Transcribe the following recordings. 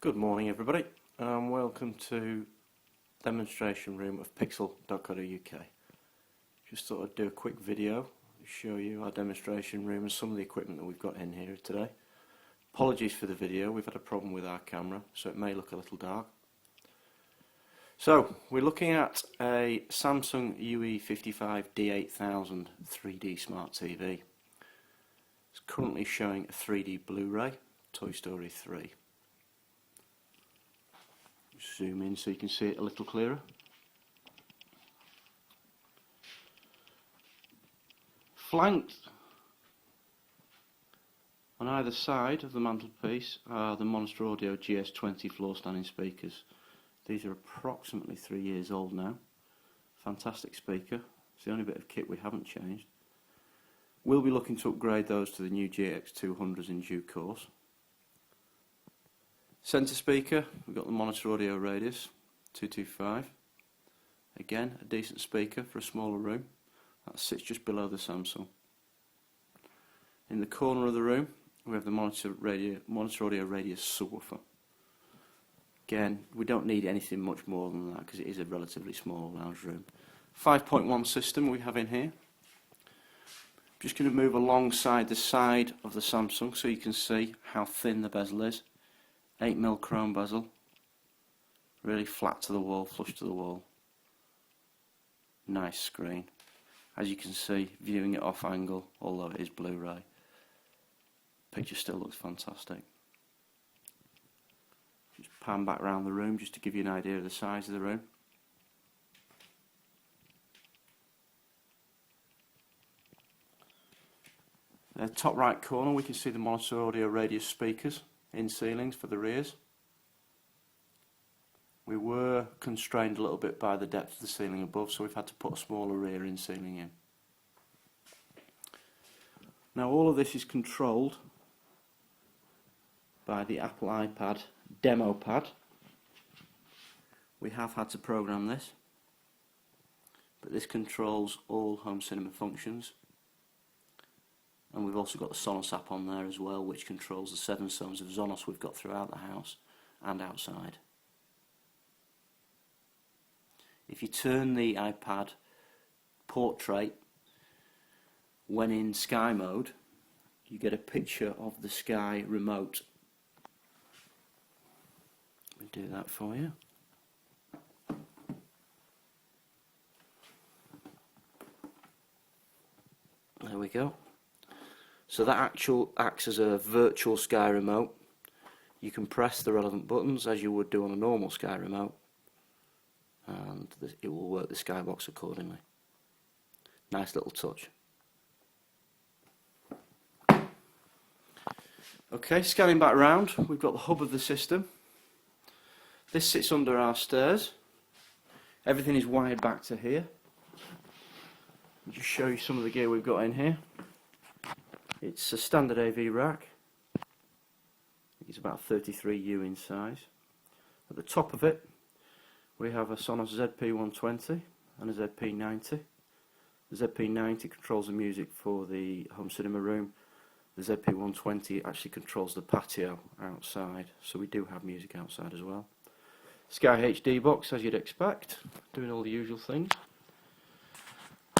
Good morning everybody, and welcome to demonstration room of Pixll.co.uk. Just thought I'd do a quick video to show you our demonstration room and some of the equipment that we've got in here today. Apologies for the video, we've had a problem with our camera so it may look a little dark. So we're looking at a Samsung UE55 D8000 3D Smart TV. It's currently showing a 3D Blu-ray, Toy Story 3. Zoom in so you can see it a little clearer. Flanked on either side of the mantelpiece are the Monster Audio GS20 floor standing speakers. These are approximately 3 years old now. Fantastic speaker. It's the only bit of kit we haven't changed. We'll be looking to upgrade those to the new GX200s in due course. Centre speaker, we've got the Monitor Audio Radius 225. Again, a decent speaker for a smaller room. That sits just below the Samsung. In the corner of the room, we have the Monitor Audio Radius subwoofer. Again, we don't need anything much more than that because it is a relatively small lounge room. 5.1 system we have in here. Just going to move alongside the side of the Samsung so you can see how thin the bezel is. 8mm chrome bezel, really flat to the wall, flush to the wall. Nice screen. As you can see, viewing it off angle, although it is Blu-ray, picture still looks fantastic. Just pan back around the room just to give you an idea of the size of the room. Top right corner we can see the Monitor Audio Radius speakers in ceilings for the rears. We were constrained a little bit by the depth of the ceiling above, so we've had to put a smaller rear in ceiling in. Now all of this is controlled by the Apple iPad demo pad. We have had to program this, but this controls all home cinema functions. And we've also got the Sonos app on there as well, which controls the 7 zones of Sonos we've got throughout the house and outside. If you turn the iPad portrait when in Sky mode, you get a picture of the Sky remote. Let me do that for you. There we go. So that acts as a virtual Sky remote. You can press the relevant buttons as you would do on a normal Sky remote, and it will work the Skybox accordingly. Nice little touch. Okay, scanning back round, we've got the hub of the system. This sits under our stairs. Everything is wired back to here. I'll just show you some of the gear we've got in here. It's a standard AV rack. It's about 33U in size. At the top of it we have a Sonos ZP120 and a ZP90. The ZP90 controls the music for the home cinema room. The ZP120 actually controls the patio outside, so we do have music outside as well. Sky HD box, as you'd expect, doing all the usual things.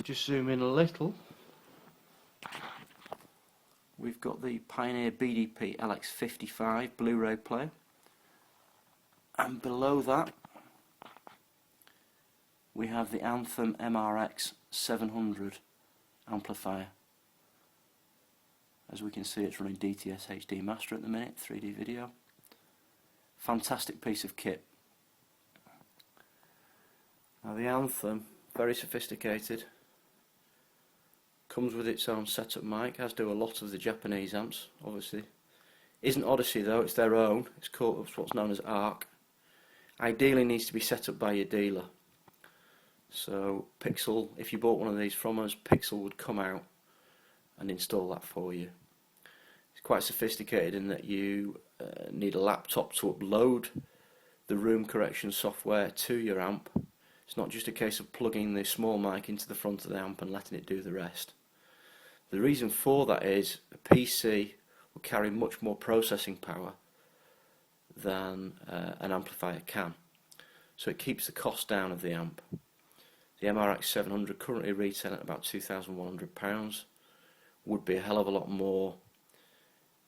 Just zoom in a little. We've got the Pioneer BDP LX55 Blu-ray player, and below that we have the Anthem MRX 700 amplifier. As we can see, it's running DTS HD Master at the minute, 3D video. Fantastic piece of kit. Now the Anthem, very sophisticated. Comes with its own setup mic, as do a lot of the Japanese amps, obviously. Isn't Odyssey though, it's their own. It's called what's known as ARC. Ideally needs to be set up by your dealer. So Pixll, if you bought one of these from us, Pixll would come out and install that for you. It's quite sophisticated in that you need a laptop to upload the room correction software to your amp. It's not just a case of plugging the small mic into the front of the amp and letting it do the rest. The reason for that is a PC will carry much more processing power than an amplifier can. So it keeps the cost down of the amp. The MRX 700 currently retailing at about £2,100. Would be a hell of a lot more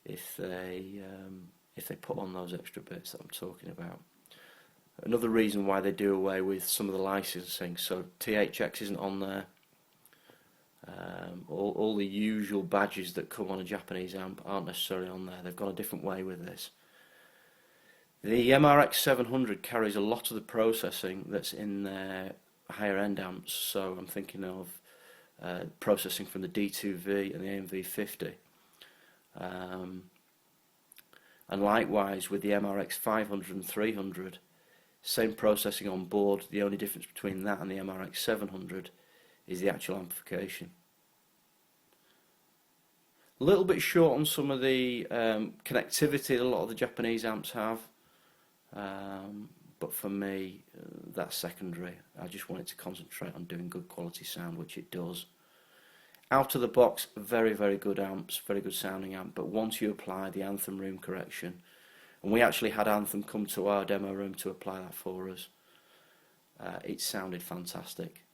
if they put on those extra bits that I'm talking about. Another reason why they do away with some of the licensing, so THX isn't on there. All the usual badges that come on a Japanese amp aren't necessarily on there. They've gone a different way with this. The MRX 700 carries a lot of the processing that's in their higher end amps, so I'm thinking of processing from the D2V and the AMV50. And likewise with the MRX 500 and 300, same processing on board. The only difference between that and the MRX 700 is the actual amplification. A little bit short on some of the connectivity that a lot of the Japanese amps have, but for me that's secondary. I just wanted to concentrate on doing good quality sound, which it does. Out of the box, very, very good amps, very good sounding amp, but once you apply the Anthem room correction, and we actually had Anthem come to our demo room to apply that for us, it sounded fantastic.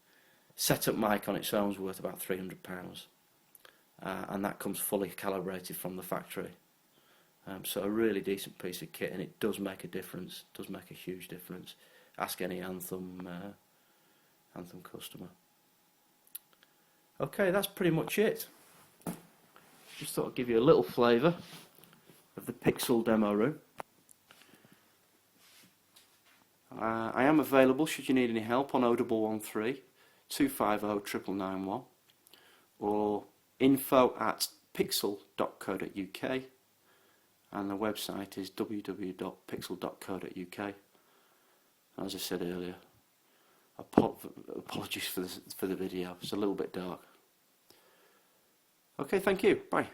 Setup mic on its own is worth about £300, and that comes fully calibrated from the factory. So a really decent piece of kit, and it does make a difference, does make a huge difference. Ask any Anthem customer. Okay, that's pretty much it. Just thought I'd give you a little flavour of the Pixll demo room. I am available should you need any help on 0113 250 991 or info@pixll.co.uk, and the website is www.pixll.co.uk. As I said earlier, apologies for the video, it's a little bit dark. Okay, thank you, bye.